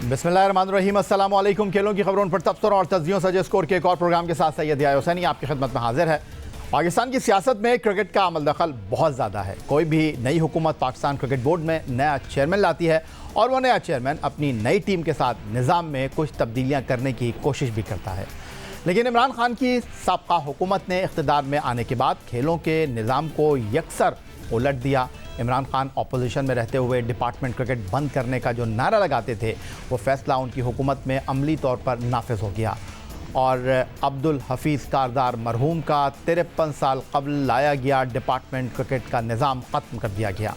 बिस्मिल्लाहिर्रहमानिर्रहीम, अस्सलाम वालेकुम। खेलों की खबरों पर तबसरा और तज्जियों सजे स्कोर के एक और प्रोग्राम के साथ सैयद याहिया हुसैनी आपकी खिदमत में हाजिर है। पाकिस्तान की सियासत में क्रिकेट का अमल दखल बहुत ज़्यादा है। कोई भी नई हुकूमत पाकिस्तान क्रिकेट बोर्ड में नया चेयरमैन लाती है और वह नया चेयरमैन अपनी नई टीम के साथ निज़ाम में कुछ तब्दीलियाँ करने की कोशिश भी करता है। लेकिन इमरान खान की साबका हुकूमत ने इख्तिदार में आने के बाद खेलों के निज़ाम को यकसर उलट दिया। इमरान खान अपोजिशन में रहते हुए डिपार्टमेंट क्रिकेट बंद करने का जो नारा लगाते थे वो फैसला उनकी हुकूमत में अमली तौर पर नाफिज हो गया और अब्दुल हफीज़ कारदार मरहूम का 53 साल कबल लाया गया डिपार्टमेंट क्रिकेट का निज़ाम ख़त्म कर दिया गया,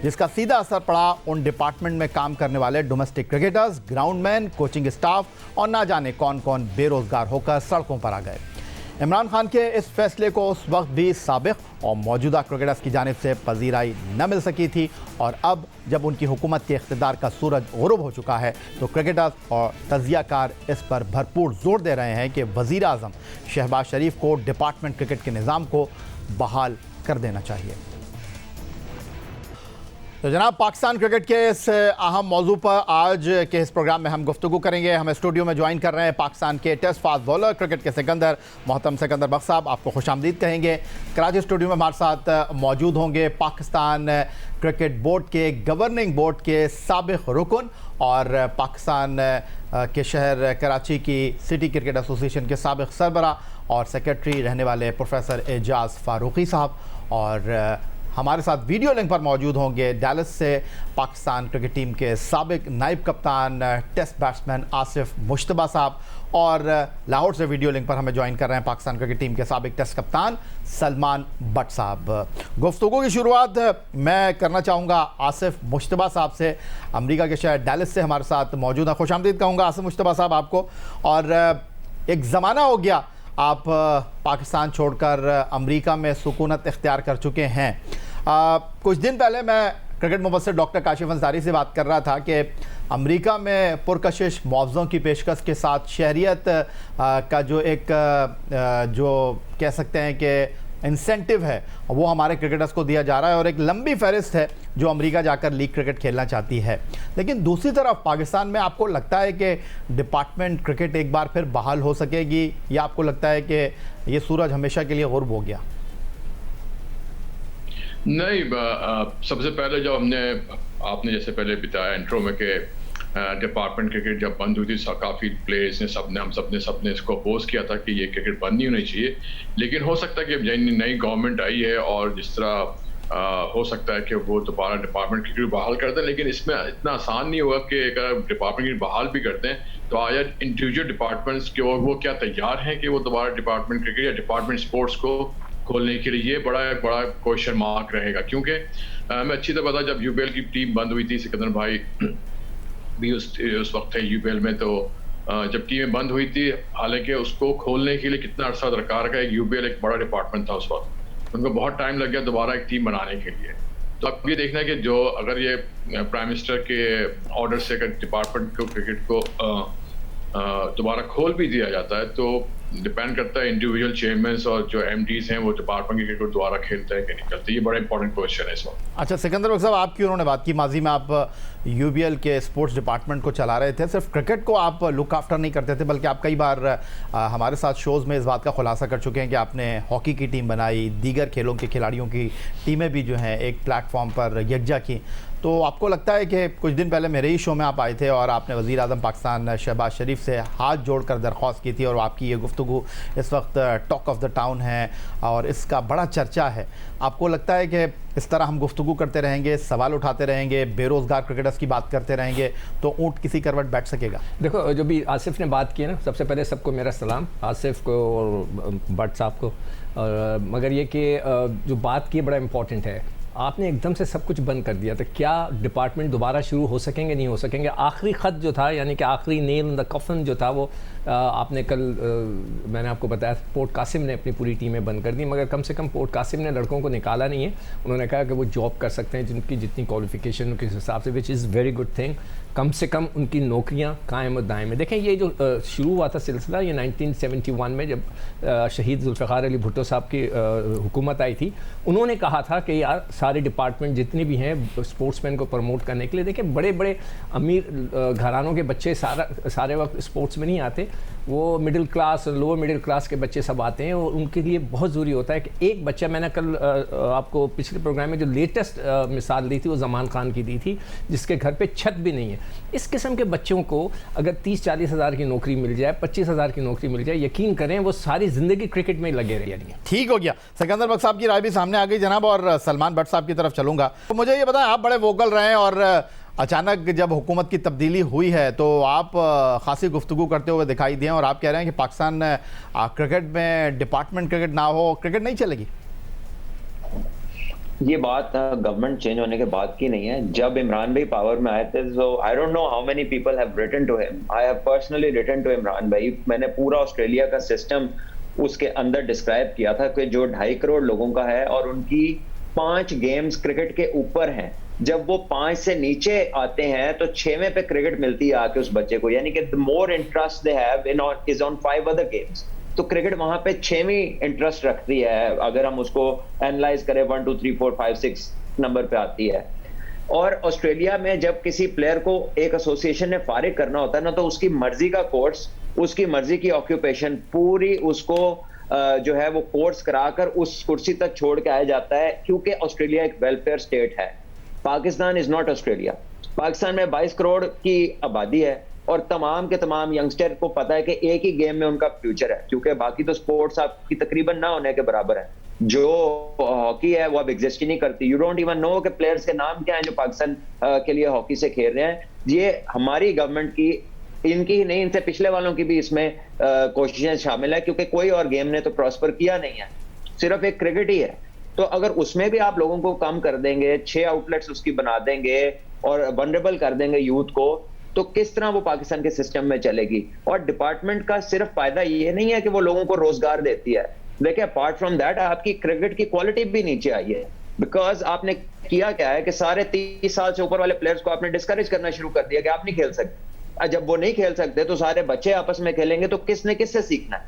जिसका सीधा असर पड़ा उन डिपार्टमेंट में काम करने वाले domestic cricketers, groundman, coaching staff और ना जाने कौन कौन बेरोज़गार होकर सड़कों पर आ गए। इमरान खान के इस फैसले को उस वक्त भी साबिक़ और मौजूदा क्रिकेटर्स की जानिब से पजीराई न मिल सकी थी और अब जब उनकी हुकूमत के इख्तिदार का सूरज गुरूब हो चुका है तो क्रिकेटर्स और तजियाकार इस पर भरपूर जोर दे रहे हैं कि वज़ीर आज़म शहबाज शरीफ को डिपार्टमेंट क्रिकेट के निज़ाम को बहाल कर देना चाहिए। तो जनाब, पाकिस्तान क्रिकेट के इस अहम मौजू पर आज के इस प्रोग्राम में हम गुफ्तगू करेंगे। हमें स्टूडियो में ज्वाइन कर रहे हैं पाकिस्तान के टेस्ट फास्ट बॉलर क्रिकेट के सिकंदर मोहतरम सिकंदर बख्श साहब, आपको खुशामदीद कहेंगे। कराची स्टूडियो में हमारे साथ मौजूद होंगे पाकिस्तान क्रिकेट बोर्ड के गवर्निंग बोर्ड के साबिक़ रुकन और पाकिस्तान के शहर कराची की सिटी क्रिकेट एसोसिएशन के साबिक़ सरबरा और सेक्रेटरी रहने वाले प्रोफेसर एजाज़ फ़ारूकी साहब, और हमारे साथ वीडियो लिंक पर मौजूद होंगे डैलस से पाकिस्तान क्रिकेट टीम के साबिक़ नायब कप्तान टेस्ट बैट्समैन आसिफ मुश्तबा साहब, और लाहौर से वीडियो लिंक पर हमें ज्वाइन कर रहे हैं पाकिस्तान क्रिकेट टीम के साबिक़ टेस्ट कप्तान सलमान बट साहब। गुफ्तगू की शुरुआत मैं करना चाहूँगा आसिफ मुश्तबा साहब से, अमरीका के शहर डैलस से हमारे साथ मौजूद हैं। खुशामदीद कहूँगा आसिफ मुश्तबा साहब आपको। और एक ज़माना हो गया आप पाकिस्तान छोड़कर अमेरिका में सुकूनत इख्तियार कर चुके हैं। कुछ दिन पहले मैं क्रिकेट मुबस्सिर डॉक्टर काशिफ अंसारी से बात कर रहा था कि अमेरिका में पुरकशिश मुआवज़ों की पेशकश के साथ शहरियत का जो एक जो कह सकते हैं कि इंसेंटिव है वो हमारे क्रिकेटर्स को दिया जा रहा है और एक लंबी फहरिस्त है जो अमेरिका जाकर लीग क्रिकेट खेलना चाहती है। लेकिन दूसरी तरफ पाकिस्तान में आपको लगता है कि डिपार्टमेंट क्रिकेट एक बार फिर बहाल हो सकेगी या आपको लगता है कि ये सूरज हमेशा के लिए गुर्ब हो गया? नहीं, सबसे पहले जो आपने जैसे पहले बताया इंट्रो में कि डिपार्टमेंट क्रिकेट जब बंद हुई थी काफ़ी प्लेयर्स ने हम सब ने इसको अपोज किया था कि ये क्रिकेट बंद नहीं होनी चाहिए। लेकिन हो सकता है कि नई गवर्नमेंट आई है और जिस तरह हो सकता है कि वो दोबारा डिपार्टमेंट क्रिकेट बहाल कर दें, लेकिन इसमें इतना आसान नहीं होगा कि अगर डिपार्टमेंट क्रिकेट बहाल भी करते हैं तो आया इंडिविजुअल डिपार्टमेंट्स के वो क्या तैयार हैं कि वो दोबारा डिपार्टमेंट क्रिकेट या डिपार्टमेंट स्पोर्ट्स को खोलने के लिए? ये बड़ा क्वेश्चन मार्क रहेगा, क्योंकि मैं अच्छी तरह पता जब यूबीएल की टीम बंद हुई थी, सिकंदर भाई भी उस वक्त थे यूबीएल में, तो जब टीमें बंद हुई थी, हालांकि उसको खोलने के लिए कितना अर्सा दरकार का, यूबीएल एक बड़ा डिपार्टमेंट था उस वक्त, उनको बहुत टाइम लग गया दोबारा एक टीम बनाने के लिए। तो अब ये देखना है कि जो अगर ये प्राइम मिनिस्टर के ऑर्डर से अगर डिपार्टमेंट को क्रिकेट को दोबारा खोल भी दिया जाता है तो डिपेंड करता है इंडिविजुअल चेयरमैन और जो एमडीज हैं वो डिपार्टमेंट क्रिकेट दोबारा खेलते हैं कि नहीं खेलते। ये बड़ा इंपॉर्टेंट क्वेश्चन है इस वक्त। अच्छा सिकंदर बख्श साहब, आपकी उन्होंने बात की, माजी में आप यूबीएल के स्पोर्ट्स डिपार्टमेंट को चला रहे थे, सिर्फ क्रिकेट को आप लुक आफ्टर नहीं करते थे बल्कि आप कई बार हमारे साथ शोज़ में इस बात का खुलासा कर चुके हैं कि आपने हॉकी की टीम बनाई, दीगर खेलों के खिलाड़ियों की टीमें भी जो हैं एक प्लेटफॉर्म पर यकजा की। तो आपको लगता है कि कुछ दिन पहले मेरे ही शो में आप आए थे और आपने वज़ीर आज़म पाकिस्तान शहबाज शरीफ से हाथ जोड़कर दरख्वास्त की थी और आपकी ये गुफ्तगू इस वक्त टॉक ऑफ द टाउन है और इसका बड़ा चर्चा है। आपको लगता है कि इस तरह हम गुफ्तगू करते रहेंगे, सवाल उठाते रहेंगे, बेरोज़गार क्रिकेटर्स की बात करते रहेंगे तो ऊँट किसी करवट बैठ सकेगा? देखो, जो भी आसिफ ने बात की है ना, सबसे पहले सबको मेरा सलाम, आसिफ को और भट्ट साहब को। और मगर ये कि जो बात की बड़ा इम्पॉर्टेंट है, आपने एकदम से सब कुछ बंद कर दिया, तो क्या डिपार्टमेंट दोबारा शुरू हो सकेंगे? नहीं हो सकेंगे। आखिरी ख़त जो था, यानी कि आखिरी नेल इन द कफन जो था, वो आपने कल मैंने आपको बताया पोर्ट कासिम ने अपनी पूरी टीमें बंद कर दी, मगर कम से कम पोर्ट कासिम ने लड़कों को निकाला नहीं है। उन्होंने कहा कि वो जॉब कर सकते हैं जिनकी जितनी क्वालिफिकेशन के हिसाब से, which is very good thing. कम से कम उनकी नौकरियां कायम और दायम में। देखें ये जो शुरू हुआ था सिलसिला, ये 1971 में जब शहीद जुल्फ़िकार अली भुट्टो साहब की हुकूमत आई थी, उन्होंने कहा था कि यार सारे डिपार्टमेंट जितने भी हैं स्पोर्ट्समैन को प्रमोट करने के लिए, देखें बड़े बड़े अमीर घरानों के बच्चे सारे वक्त स्पोर्ट्स में नहीं आते, वो middle class lower middle class के बच्चे सब आते हैं, और उनके लिए बहुत ज़रूरी होता है कि एक बच्चा, मैंने कल आपको पिछले प्रोग्राम में जो लेटेस्ट मिसाल दी थी वो जमान खान की दी थी, जिसके घर पे छत भी नहीं है। इस किस्म के बच्चों को अगर 30-40 हज़ार की नौकरी मिल जाए, 25 हज़ार की नौकरी मिल जाए, यकीन करें वो सारी ज़िंदगी क्रिकेट में ही लगे रहेंगे। ठीक हो गया, सिकंदर बख्श साहब की राय भी सामने आ गई जनाब, और सलमान भट्ट साहब की तरफ चलूंगा। तो मुझे ये बताएं, आप बड़े वोकल रहे और अचानक जब हुकूमत की तब्दीली हुई है तो आप खासी गुफ्तगू करते हुए दिखाई दिए, और आप कह रहे हैं कि पाकिस्तान क्रिकेट में डिपार्टमेंट क्रिकेट ना हो, क्रिकेट नहीं चलेगी। ये बात गवर्नमेंट चेंज होने के बाद की नहीं है। जब इमरान भाई पावर में आए थे, so I don't know how many people have written to him, I have personally written to Imran भाई। मैंने पूरा ऑस्ट्रेलिया का सिस्टम उसके अंदर डिस्क्राइब किया था कि जो 2.5 करोड़ लोगों का है और उनकी 5 गेम्स क्रिकेट के ऊपर हैं। जब वो 5 से नीचे आते हैं तो 6वें पे क्रिकेट मिलती है आके उस बच्चे को, यानी कि the more interest they have in is on 5 other games. तो क्रिकेट वहां पे 6वीं इंटरेस्ट रखती है, अगर हम उसको एनालाइज करें 1 2 3 4 5 6 नंबर पे आती है। और ऑस्ट्रेलिया में जब किसी प्लेयर को एक एसोसिएशन ने फारिग करना होता है ना, तो उसकी मर्जी का कोर्स, उसकी मर्जी की ऑक्यूपेशन पूरी उसको जो है वो कोर्स कराकर उस कुर्सी तक छोड़ के आया जाता है, क्योंकि ऑस्ट्रेलिया एक वेलफेयर स्टेट है। Pakistan is not Australia. Pakistan में 22 करोड़ की आबादी है और तमाम के तमाम यंगस्टर को पता है कि एक ही गेम में उनका फ्यूचर है, क्योंकि बाकी तो स्पोर्ट्स आपकी तकरीबन ना होने के बराबर है। जो हॉकी है वो अब एग्जिस्ट ही नहीं करती। यू डोंट इवन नो कि प्लेयर्स के नाम क्या हैं जो पाकिस्तान के लिए हॉकी से खेल रहे हैं। ये हमारी गवर्नमेंट की, इनकी ही नहीं, इनसे पिछले वालों की भी इसमें कोशिशें शामिल है, क्योंकि कोई और गेम ने तो प्रॉस्पर किया नहीं है, सिर्फ एक क्रिकेट ही है। तो अगर उसमें भी आप लोगों को कम कर देंगे, 6 आउटलेट्स उसकी बना देंगे और वनरेबल कर देंगे यूथ को, तो किस तरह वो पाकिस्तान के सिस्टम में चलेगी। और डिपार्टमेंट का सिर्फ फायदा ये नहीं है कि वो लोगों को रोजगार देती है, देखिए अपार्ट फ्रॉम दैट आपकी क्रिकेट की क्वालिटी भी नीचे आई है। बिकॉज आपने किया क्या है कि सारे 30 साल से ऊपर वाले प्लेयर्स को आपने डिस्करेज करना शुरू कर दिया कि आप नहीं खेल सकते। जब वो नहीं खेल सकते तो सारे बच्चे आपस में खेलेंगे, तो किसने किससे सीखना है।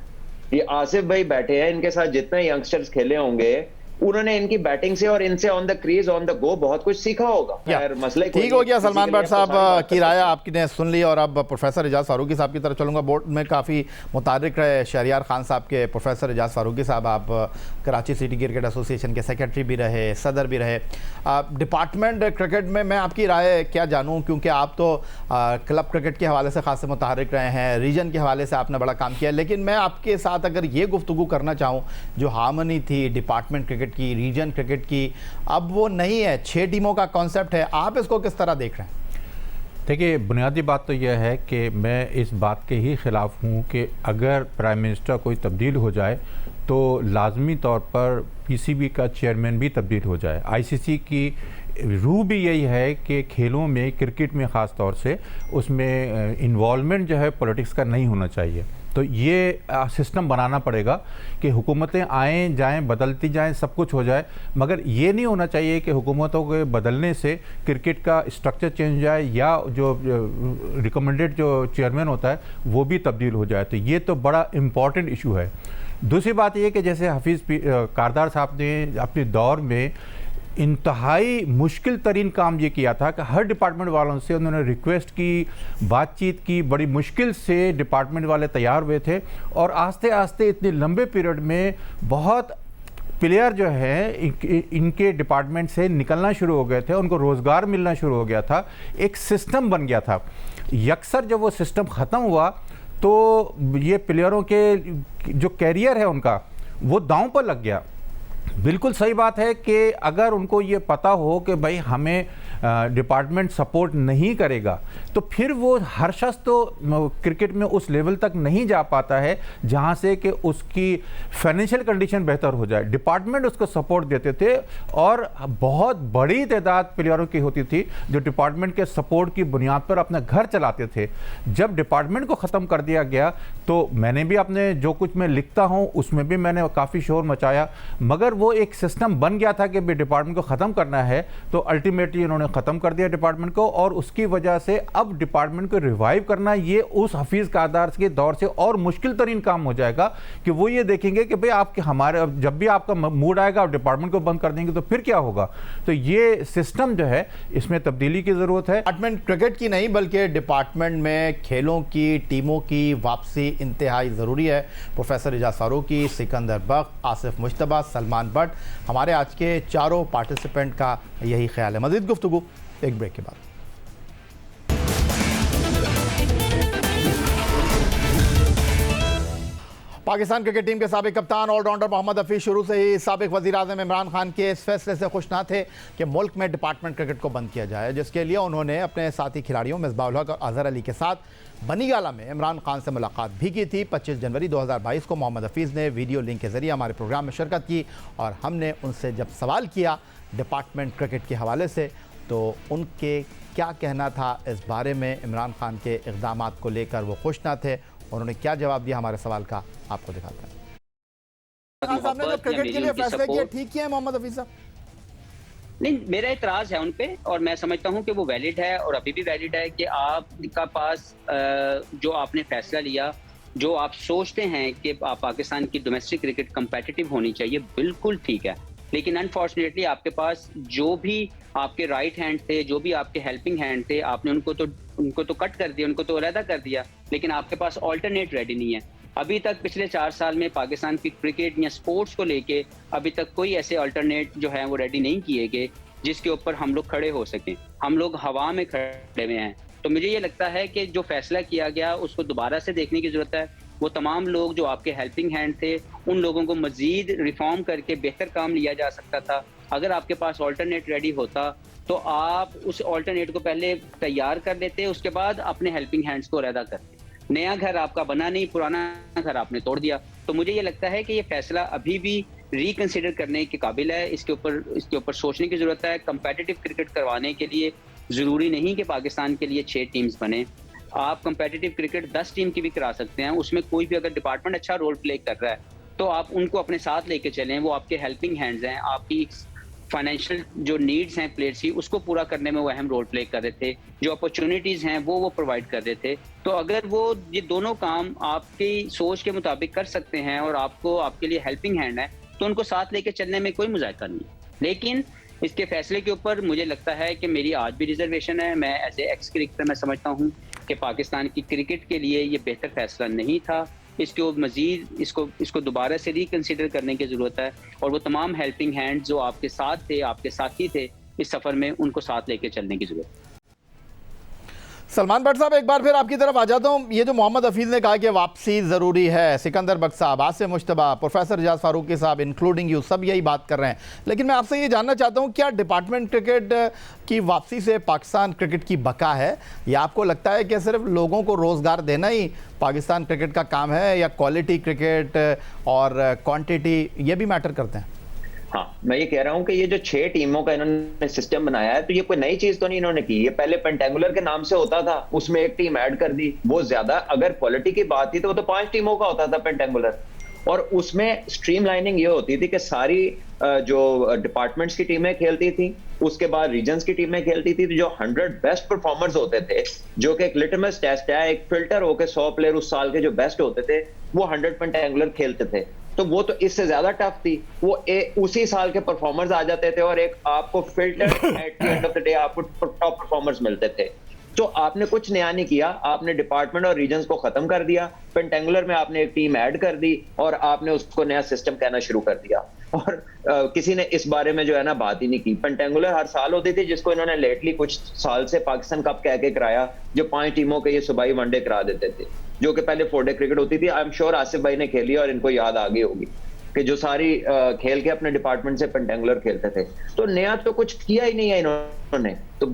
ये आसिफ भाई बैठे हैं, इनके साथ जितने यंगस्टर्स खेले होंगे उन्होंने इनकी बैटिंग से और इनसे on the crease on the go बहुत कुछ सीखा होगा। मसले ठीक हो गया। सलमान भट्ट साहब की राय आपने सुन ली, और अब प्रोफेसर एजाज फारूकी साहब की तरफ चलूंगा। बोर्ड में काफ़ी मुतारिक रहे शहरियार खान साहब के प्रोफेसर एजाज फारूकी साहब, आप कराची सिटी क्रिकेट एसोसिएशन के सेक्रेटरी भी रहे, सदर भी रहे। डिपार्टमेंट क्रिकेट में मैं आपकी राय क्या जानूँ, क्योंकि आप तो क्लब क्रिकेट के हवाले से खासे मुतारिक रहे हैं, रीजन के हवाले से आपने बड़ा काम किया, लेकिन मैं आपके साथ अगर ये गुफ्तगू करना चाहूँ, जो हार्मनी थी डिपार्टमेंट क्रिकेट की, रीजन क्रिकेट की, अब वो नहीं है, 6 टीमों का कॉन्सेप्ट है, आप इसको किस तरह देख रहे हैं? देखिए, बुनियादी बात तो यह है कि मैं इस बात के ही ख़िलाफ़ हूँ कि अगर प्राइम मिनिस्टर कोई तब्दील हो जाए तो लाजमी तौर पर पीसीबी का चेयरमैन भी तब्दील हो जाए। आईसीसी की रूह भी यही है कि खेलों में, क्रिकेट में ख़ास तौर से, उसमें इन्वॉल्वमेंट जो है पॉलिटिक्स का नहीं होना चाहिए। तो ये सिस्टम बनाना पड़ेगा कि हुकूमतें आएँ जाएं, बदलती जाएं, सब कुछ हो जाए, मगर ये नहीं होना चाहिए कि हुकूमतों के बदलने से क्रिकेट का स्ट्रक्चर चेंज हो जाए या जो रिकमेंडेड जो चेयरमैन होता है वो भी तब्दील हो जाए। तो ये तो बड़ा इम्पॉर्टेंट इशू है। दूसरी बात ये कि जैसे हफीज़ कारदार साहब ने अपने दौर में इंतहाई मुश्किल तरीन काम ये किया था कि हर डिपार्टमेंट वालों से उन्होंने रिक्वेस्ट की, बातचीत की, बड़ी मुश्किल से डिपार्टमेंट वाले तैयार हुए थे, और आस्ते आस्ते इतने लंबे पीरियड में बहुत प्लेयर जो है इनके डिपार्टमेंट से निकलना शुरू हो गए थे, उनको रोज़गार मिलना शुरू हो गया था, एक सिस्टम बन गया था। यकसर जब वो सिस्टम ख़त्म हुआ तो ये प्लेयरों के जो कैरियर है उनका वो दांव पर लग गया। बिल्कुल सही बात है कि अगर उनको ये पता हो कि भाई हमें डिपार्टमेंट सपोर्ट नहीं करेगा तो फिर वो हर शख्स तो क्रिकेट में उस लेवल तक नहीं जा पाता है जहां से कि उसकी फाइनेंशियल कंडीशन बेहतर हो जाए। डिपार्टमेंट उसको सपोर्ट देते थे और बहुत बड़ी तादाद प्लेयरों की होती थी जो डिपार्टमेंट के सपोर्ट की बुनियाद पर अपना घर चलाते थे। जब डिपार्टमेंट को ख़त्म कर दिया गया तो मैंने भी अपने जो कुछ मैं लिखता हूँ उसमें भी मैंने काफ़ी शोर मचाया, मगर वो एक सिस्टम बन गया था कि डिपार्टमेंट को ख़त्म करना है तो अल्टीमेटली उन्होंने उन्होंने ख़त्म कर दिया डिपार्टमेंट को, और उसकी वजह से अब डिपार्टमेंट को रिवाइव करना ये उस हफीज़ कादार के दौर से और मुश्किल तरीन काम हो जाएगा कि वो ये देखेंगे कि भाई आपके हमारे जब भी आपका मूड आएगा आप डिपार्टमेंट को बंद कर देंगे तो फिर क्या होगा। तो ये सिस्टम जो है इसमें तब्दीली की ज़रूरत है। डिपार्टमेंट क्रिकेट की नहीं बल्कि डिपार्टमेंट में खेलों की टीमों की वापसी इंतहाई ज़रूरी है। प्रोफेसर इजाज़ फारूकी, सिकंदर बख्श, आसिफ मुश्तबा, सलमान बट, हमारे आज के चारों पार्टिसिपेंट का यही ख्याल है। मज़ीद गुफ्तगू एक ब्रेक के बाद। पाकिस्तान क्रिकेट टीम के साबिक कप्तान ऑलराउंडर मोहम्मद हफीज़ शुरू से ही साबिक वज़ीर-ए-आज़म इमरान खान के इस फैसले से खुश ना थे कि मुल्क में डिपार्टमेंट क्रिकेट को बंद किया जाए, जिसके लिए उन्होंने अपने साथी खिलाड़ियों मिसबाह-उल हक और अज़हर अली के साथ बनीगाला में इमरान खान से मुलाकात भी की थी। 25 जनवरी 2022 को मोहम्मद हफीज़ ने वीडियो लिंक के ज़रिए हमारे प्रोग्राम में शिरकत की और हमने उनसे जब सवाल किया डिपार्टमेंट क्रिकेट के हवाले से तो उनके क्या कहना था इस बारे में, इमरान खान के इक़दामात को लेकर वो खुश ना थे, उन्होंने क्या जवाब दिया हमारे सवाल का आपको दिखाते हैं। साहब ने जो क्रिकेट के लिए फैसले किए ठीक किए मोहम्मद हफीज़ साहब? नहीं, मेरा इतराज़ है उन पे और मैं समझता हूं कि वो वैलिड है और अभी भी वैलिड है कि आपका पास जो आपने फैसला लिया, जो आप सोचते हैं कि पाकिस्तान की डोमेस्टिक क्रिकेट कंपेटिटिव होनी चाहिए, बिल्कुल ठीक है। लेकिन अनफॉर्चुनेटली आपके पास जो भी आपके राइट हैंड थे, जो भी आपके हेल्पिंग हैंड थे, आपने उनको तो कट कर दिया, उनको तो अलहदा कर दिया, लेकिन आपके पास ऑल्टरनेट रेडी नहीं है। अभी तक पिछले 4 साल में पाकिस्तान की क्रिकेट या स्पोर्ट्स को लेके अभी तक कोई ऐसे अल्टरनेट जो है वो रेडी नहीं किए गए जिसके ऊपर हम लोग खड़े हो सकें। हम लोग हवा में खड़े हुए हैं। तो मुझे ये लगता है कि जो फैसला किया गया उसको दोबारा से देखने की ज़रूरत है। वो तमाम लोग जो आपके हेल्पिंग हैंड थे उन लोगों को मजीद रिफॉर्म करके बेहतर काम लिया जा सकता था। अगर आपके पास ऑल्टरनेट रेडी होता तो आप उस ऑल्टरनेट को पहले तैयार कर लेते, उसके बाद अपने हेल्पिंग हैंड्स को अलहदा करते। नया घर आपका बना नहीं, पुराना घर आपने तोड़ दिया। तो मुझे ये लगता है कि ये फैसला अभी भी रिकंसिडर करने के काबिल है। इसके ऊपर सोचने की ज़रूरत है। कंपेटिटिव क्रिकेट करवाने के लिए ज़रूरी नहीं कि पाकिस्तान के लिए 6 टीम्स बने। आप कंपेटिटिव क्रिकेट 10 टीम की भी करा सकते हैं। उसमें कोई भी अगर डिपार्टमेंट अच्छा रोल प्ले कर रहा है तो आप उनको अपने साथ लेके चलें। वो आपके हेल्पिंग हैंड्स हैं, आपकी फाइनेंशियल जो नीड्स हैं प्लेयर्स की उसको पूरा करने में वो अहम रोल प्ले कर रहे थे। जो अपॉर्चुनिटीज़ हैं वो प्रोवाइड कर रहे थे। तो अगर वो ये दोनों काम आपकी सोच के मुताबिक कर सकते हैं और आपके लिए हेल्पिंग हैंड है तो उनको साथ लेके चलने में कोई मुज़ायका नहीं है। लेकिन इसके फैसले के ऊपर मुझे लगता है कि मेरी आज भी रिजर्वेशन है। मैं एज ए एक्स क्रिकेटर मैं समझता हूँ कि पाकिस्तान की क्रिकेट के लिए ये बेहतर फैसला नहीं था। इसको मजीद इसको दोबारा से रिकंसिडर करने की ज़रूरत है और वो तमाम हेल्पिंग हैंड जो आपके साथ थे, आपके साथी थे इस सफ़र में, उनको साथ लेके चलने की ज़रूरत है। सलमान भट्ट साहब, एक बार फिर आपकी तरफ आ जाता हूँ। ये जो मोहम्मद हफीज़ ने कहा कि वापसी ज़रूरी है, सिकंदर बख्श साहब, आसिफ मुश्तबा, प्रोफेसर इजाज़ फारूकी साहब इंक्लूडिंग यू, सब यही बात कर रहे हैं। लेकिन मैं आपसे ये जानना चाहता हूँ क्या डिपार्टमेंट क्रिकेट की वापसी से पाकिस्तान क्रिकेट की बका है, या आपको लगता है कि सिर्फ लोगों को रोज़गार देना ही पाकिस्तान क्रिकेट का काम है, या क्वालिटी क्रिकेट और क्वान्टिटी ये भी मैटर करते हैं? हाँ, मैं ये कह रहा हूँ कि ये जो 6 टीमों का इन्होंने सिस्टम बनाया है तो ये कोई नई चीज तो नहीं इन्होंने की। ये पहले पेंटेंगुलर के नाम से होता था, उसमें एक टीम ऐड कर दी। वो ज्यादा अगर क्वालिटी की बात थी तो वो तो 5 टीमों का होता था पेंटेंगुलर, और उसमें स्ट्रीमलाइनिंग ये होती थी कि सारी जो डिपार्टमेंट्स की टीमें खेलती थी, उसके बाद रीजन्स की टीमें खेलती थी। तो जो 100 बेस्ट परफॉर्मर्स होते थे, जो कि एक लिटमस टेस्ट है, एक फिल्टर होकर 100 प्लेयर उस साल के जो बेस्ट होते थे वो 100 पेंटेंगुलर खेलते थे। तो वो तो इससे ज्यादा टफ थी। वो उसी साल के परफॉर्मर्स आ जाते थे और एक आपको filter at the end of the day आपको टॉप परफॉर्मर्स मिलते थे। तो आपने कुछ नया नहीं किया, आपने डिपार्टमेंट और रीजन्स को खत्म कर दिया। पेंटेंगुलर में आपने एक टीम ऐड कर दी और आपने उसको नया सिस्टम कहना शुरू कर दिया। और किसी ने इस बारे में जो है ना बात ही नहीं की। पेंटेंगुलर हर साल होती थी, जिसको इन्होंने लेटली कुछ साल से पाकिस्तान कप कह के कराया, जो 5 टीमों के ये सूबाई वनडे करा देते थे, जो कि पहले 4 डे क्रिकेट होती थी। आई एम श्योर आसिफ भाई ने खेली और इनको याद आ गई होगी कि जो सारी खेल के अपने डिपार्टमेंट से पेंटेंगुलर खेलते थे। तो नया तो कुछ किया ही नहीं है इन्होंने। तो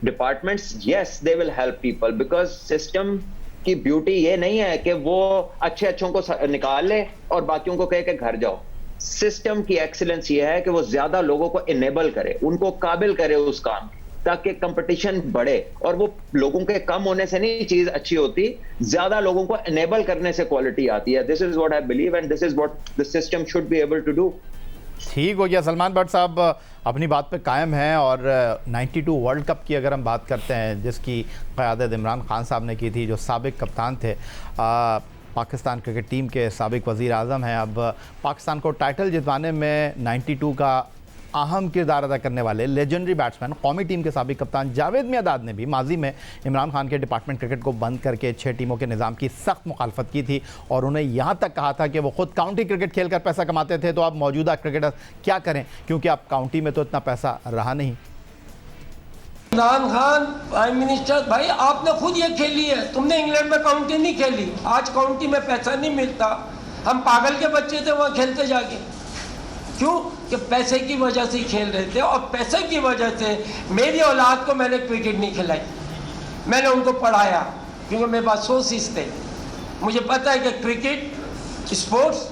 departments yes they will help people, because system की ब्यूटी ये नहीं है कि वो अच्छों को निकाल ले और बाकियों को कहे कि घर जाओ। सिस्टम की एक्सीलेंस ये है कि वो ज्यादा लोगों को इनेबल करे, उनको काबिल करे उस काम, ताकि कंपटीशन बढ़े। और वो लोगों के कम होने से नहीं चीज अच्छी होती, ज्यादा लोगों को इनेबल करने से क्वालिटी आती है। This is what I believe and this is what the system should be able to do. ठीक हो गया। सलमान भट्ट साहब अपनी बात पे कायम हैं और 92 वर्ल्ड कप की अगर हम बात करते हैं जिसकी क़यादत इमरान खान साहब ने की थी, जो साबिक कप्तान थे पाकिस्तान क्रिकेट टीम के, साबिक वज़ीर आज़म हैं, अब पाकिस्तान को टाइटल जितवाने में 92 का अहम किरदार अदा करने वाले लेजेंडरी बैट्समैन, कौमी टीम के साबिक कप्तान जावेद मियांदाद ने भी माजी में इमरान खान के डिपार्टमेंट क्रिकेट को बंद करके 6 टीमों के निज़ाम की सख्त मुखालफत की थी और उन्हें यहाँ तक कहा था कि वो खुद काउंटी क्रिकेट खेलकर पैसा कमाते थे, तो अब मौजूदा क्रिकेटर क्या करें, क्योंकि अब काउंटी में तो इतना पैसा रहा नहीं। इमरान खान प्राइम मिनिस्टर, भाई आपने खुद ये खेली है, तुमने इंग्लैंड में काउंटी नहीं खेली, आज काउंटी में पैसा नहीं मिलता। हम पागल के बच्चे थे वहाँ खेलते जाके, क्यों कि पैसे की वजह से ही खेल रहे थे। और पैसे की वजह से मेरी औलाद को मैंने क्रिकेट नहीं खिलाई, मैंने उनको पढ़ाया, क्योंकि मेरे पास सोर्सेस थे। मुझे पता है कि क्रिकेट, स्पोर्ट्स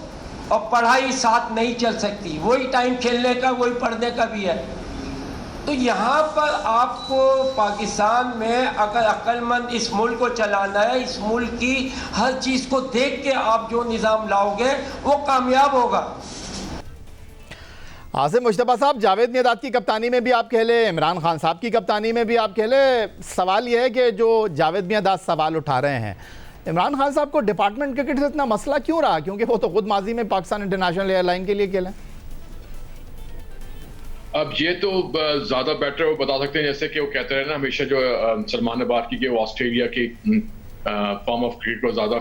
और पढ़ाई साथ नहीं चल सकती, वही टाइम खेलने का वही पढ़ने का भी है। तो यहाँ पर आपको पाकिस्तान में अगर अक्लमंद इस मुल्क को चलाना है, इस मुल्क की हर चीज़ को देख के आप जो निज़ाम लाओगे वो कामयाब होगा। आसिफ मुश्तबा साहब, जावेद मियांदाद की कप्तानी में भी आप खेले, इमरान खान साहब की कप्तानी में भी आप खेले। सवाल यह है कि जो जावेद मियांदाद सवाल उठा रहे हैं, इमरान खान साहब को डिपार्टमेंट क्रिकेट से इतना मसला क्यों रहा, क्योंकि वो तो खुद माजी में पाकिस्तान इंटरनेशनल एयरलाइन के लिए खेले। अब ये तो ज़्यादा बेटर वो बता सकते हैं, जैसे कि वो कहते रहे ना हमेशा, जो सलमान ने बात की कि वो ऑस्ट्रेलिया की फॉर्म ऑफ क्रिकेट को ज़्यादा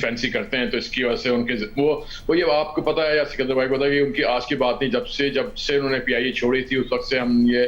फैंसी करते हैं, तो इसकी वजह से उनके वो ये आपको पता है या सिकंदर भाई को पता है कि उनकी आज की बात नहीं, जब से उन्होंने PIA छोड़ी थी उस वक्त से हम ये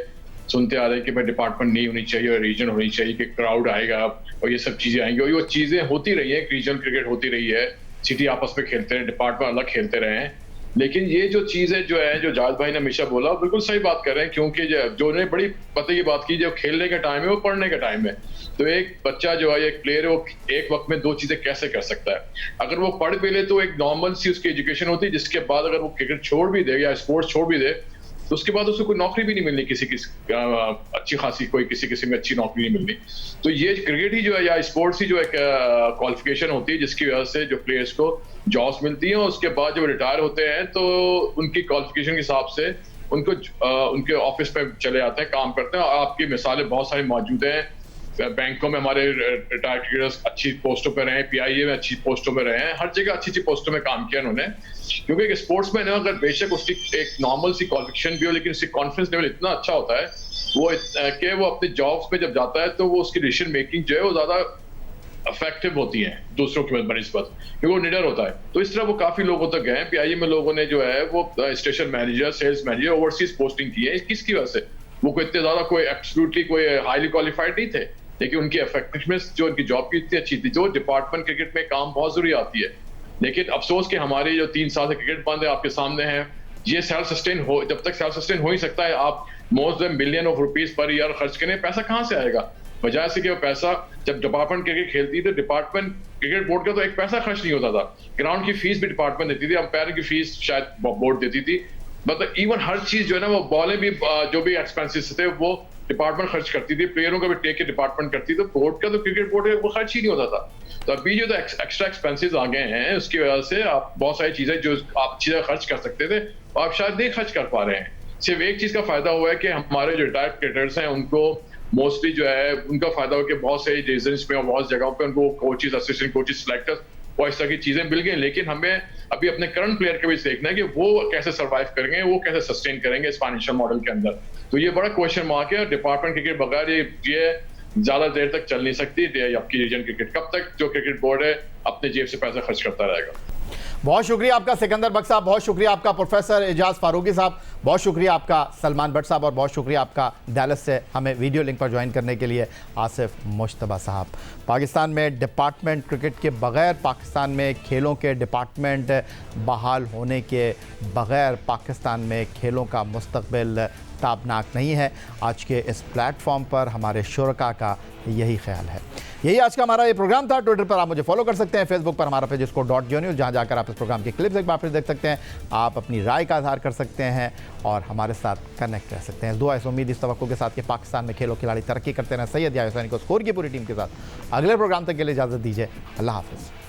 सुनते आ रहे हैं कि भाई डिपार्टमेंट नहीं होनी चाहिए और रीजन होनी चाहिए, कि क्राउड आएगा और ये सब चीज़ें आएंगी, और ये चीज़ें होती रही हैं, रीजनल क्रिकेट होती रही है, सिटी आपस में खेलते हैं, डिपार्टमेंट अलग खेलते रहे हैं। लेकिन ये जो चीज़ें जो है, जो जावेद भाई ने हमेशा बोला, बिल्कुल सही बात कर रहे हैं, क्योंकि जो उन्हें बड़ी पता की बात की, जो खेलने का टाइम है वो पढ़ने का टाइम है। तो एक बच्चा जो है, एक प्लेयर है, वो एक वक्त में 2 चीजें कैसे कर सकता है। अगर वो पढ़ भी ले तो एक नॉर्मल सी उसकी एजुकेशन होती है, जिसके बाद अगर वो क्रिकेट छोड़ भी दे या स्पोर्ट्स छोड़ भी दे तो उसके बाद उसको कोई नौकरी भी नहीं मिलनी, किसी अच्छी खासी कोई किसी में अच्छी नौकरी नहीं मिलनी। तो ये क्रिकेट ही जो है या स्पोर्ट्स ही जो एक क्वालिफिकेशन होती है, जिसकी वजह से जो प्लेयर्स को जॉब्स मिलती हैं, और उसके बाद जब रिटायर होते हैं तो उनकी क्वालिफिकेशन के हिसाब से उनको उनके ऑफिस पे चले जाते हैं, काम करते हैं। और आपकी मिसालें बहुत सारी मौजूद हैं, बैंकों में हमारे रिटायर्ड क्रिकेटर्स अच्छी पोस्टों पे रहे, PIA में अच्छी पोस्टों में रहे हैं, हर जगह अच्छी अच्छी पोस्टों में काम किया उन्होंने। क्योंकि एक स्पोर्ट्समैन है, अगर बेशक उसकी एक नॉर्मल सी क्वालिफिकेशन भी हो, लेकिन उसकी कॉन्फिडेंस लेवल इतना अच्छा होता है कि वो अपने जॉब्स पे जब जाता है तो वो उसकी डिसीजन मेकिंग जो है वो ज्यादा इफेक्टिव होती है दूसरों की बनिस्बत, क्योंकि वो निडर होता है। तो इस तरह वो काफी लोगों तक गए। PIA में लोगों ने जो है वो station manager, sales manager, overseas posting की है। किसकी वजह से? वो कोई इतने ज्यादा कोई एब्सोल्युटली कोई हाईली क्वालिफाइड नहीं थे, लेकिन उनकी इफेक्टिवनेस जो उनकी जॉब की इतनी अच्छी थी। जो डिपार्टमेंट क्रिकेट में काम बहुत जरूरी आती है, लेकिन अफसोस कि हमारी जो 3 साल से क्रिकेट बंद है, आपके सामने है, ये सेल्फ सस्टेन हो, जब तक सेल्फ सस्टेन हो ही सकता है, आप more than billion of rupees per year खर्च करें, पैसा कहाँ से आएगा? वजह से कि वो पैसा जब डिपार्टमेंट क्रिकेट खेलती थी, डिपार्टमेंट क्रिकेट बोर्ड का तो एक पैसा खर्च नहीं होता था। ग्राउंड की फीस भी डिपार्टमेंट देती थी, अंपायर की फीस शायद बोर्ड देती थी, मतलब इवन हर चीज जो है ना, वो बॉलें भी जो भी एक्सपेंसेस थे वो डिपार्टमेंट खर्च करती थी, प्लेयरों का भी टेक के डिपार्टमेंट करती थी। बोर्ड का तो क्रिकेट बोर्ड वो खर्च ही नहीं होता था। तो अभी जो एक्स्ट्रा एक्सपेंसेस आ गए हैं, उसकी वजह से आप बहुत सारी चीजें जो आप चीजें खर्च कर सकते थे आप शायद नहीं खर्च कर पा रहे हैं। सिर्फ एक चीज का फायदा हुआ है कि हमारे जो रिटायर्ड क्रिकेटर्स हैं उनको मोस्टली जो है उनका फायदा हो कि बहुत सारी रीजन्स में और बहुत जगहों पे उनको कोचेस, असिस्टेंट कोचेस, सिलेक्टर्स और इस तरह की चीजें मिल गई। लेकिन हमें अभी अपने करंट प्लेयर के भी देखना है कि वो कैसे सर्वाइव करेंगे, वो कैसे सस्टेन करेंगे इस फाइनेंशियल मॉडल के अंदर। तो ये बड़ा क्वेश्चन मार्क है। डिपार्टमेंट क्रिकेट बगैर ये ज्यादा देर तक चल नहीं सकती। आपकी रीजन क्रिकेट कब तक जो क्रिकेट बोर्ड है अपने जेब से पैसा खर्च करता रहेगा। बहुत शुक्रिया आपका सिकंदर बख्श साहब, बहुत शुक्रिया आपका प्रोफेसर एजाज फारूकी साहब, बहुत शुक्रिया आपका सलमान भट्ट साहब, और बहुत शुक्रिया आपका डैलस से हमें वीडियो लिंक पर ज्वाइन करने के लिए आसिफ मुश्तबा साहब। पाकिस्तान में डिपार्टमेंट क्रिकेट के बगैर, पाकिस्तान में खेलों के डिपार्टमेंट बहाल होने के बगैर पाकिस्तान में खेलों का मुस्तकबिल ताबनाक नहीं है। आज के इस प्लेटफॉर्म पर हमारे शुरका का यही ख्याल है। यही आज का हमारा ये प्रोग्राम था। ट्विटर पर आप मुझे फॉलो कर सकते हैं, फेसबुक पर हमारा पेज @JioNews, जहाँ जाकर आप इस प्रोग्राम की क्लिप्स एक बार फिर देख सकते हैं। आप अपनी राय का इजहार कर सकते हैं और हमारे साथ कनेक्ट रह सकते हैं। दुआ इस उम्मीद, इस तवक्को के साथ कि पाकिस्तान में खेलों खिलाड़ी तरक्की करते रहें। सैयद या हुसैन को स्कोर की पूरी टीम के साथ अगले प्रोग्राम तक के लिए इजाज़त दीजिए। अल्लाह हाफ़िज़।